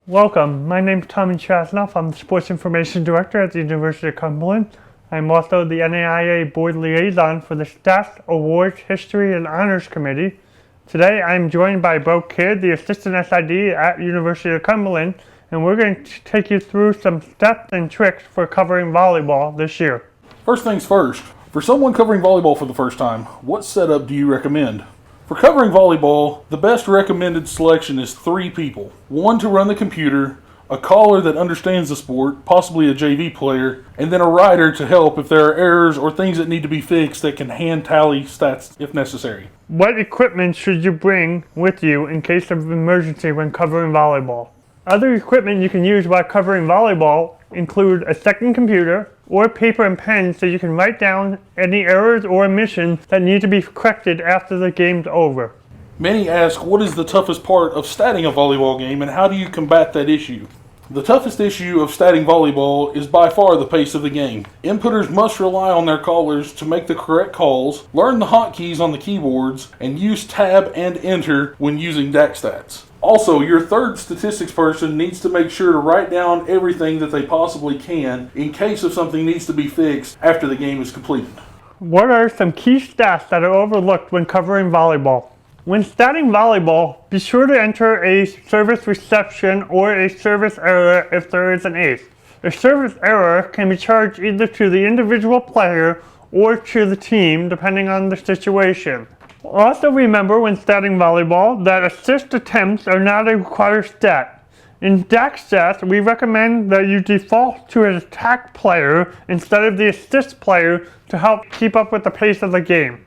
Welcome, my name is Tommy Chasnoff. I'm the Sports Information Director at the University of Cumberland. I'm also the NAIA Board Liaison for the Stats, Awards, History, and Honors Committee. Today I'm joined by Bo Kidd, the Assistant SID at University of Cumberland, and we're going to take you through some steps and tricks for covering volleyball this year. First things first, for someone covering volleyball for the first time, what setup do you recommend? For covering volleyball, the best recommended selection is 3 people. One to run the computer, a caller that understands the sport, possibly a JV player, and then a writer to help if there are errors or things that need to be fixed that can hand tally stats if necessary. What equipment should you bring with you in case of emergency when covering volleyball? Other equipment you can use while covering volleyball include a second computer or paper and pen so you can write down any errors or omissions that need to be corrected after the game's over. Many ask, what is the toughest part of statting a volleyball game and how do you combat that issue? The toughest issue of statting volleyball is by far the pace of the game. Inputters must rely on their callers to make the correct calls, learn the hotkeys on the keyboards, and use tab and enter when using DakStats. Also, your third statistics person needs to make sure to write down everything that they possibly can in case if something needs to be fixed after the game is completed. What are some key stats that are overlooked when covering volleyball? When statting volleyball, be sure to enter a service reception or a service error if there is an ace. A service error can be charged either to the individual player or to the team, depending on the situation. Also remember when statting volleyball that assist attempts are not a required stat. In DakStats, we recommend that you default to an attack player instead of the assist player to help keep up with the pace of the game.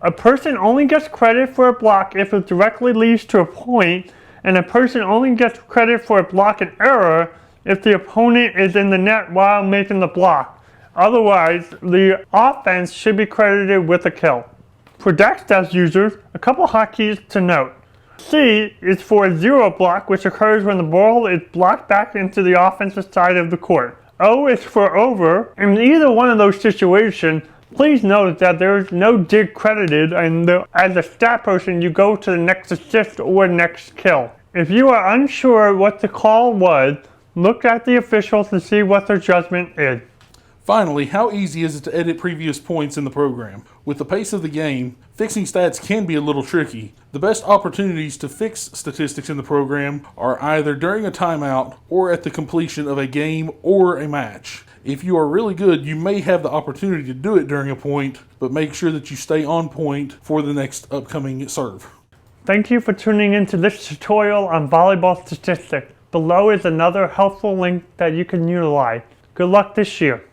A person only gets credit for a block if it directly leads to a point, and a person only gets credit for a block and error if the opponent is in the net while making the block. Otherwise, the offense should be credited with a kill. For DakStats users, a couple hotkeys to note. C is for a zero block, which occurs when the ball is blocked back into the offensive side of the court. O is for over. In either one of those situations, please note that there is no dig credited, and as a stat person, you go to the next assist or next kill. If you are unsure what the call was, look at the officials to see what their judgment is. Finally, how easy is it to edit previous points in the program? With the pace of the game, fixing stats can be a little tricky. The best opportunities to fix statistics in the program are either during a timeout or at the completion of a game or a match. If you are really good, you may have the opportunity to do it during a point, but make sure that you stay on point for the next upcoming serve. Thank you for tuning into this tutorial on volleyball statistics. Below is another helpful link that you can utilize. Good luck this year.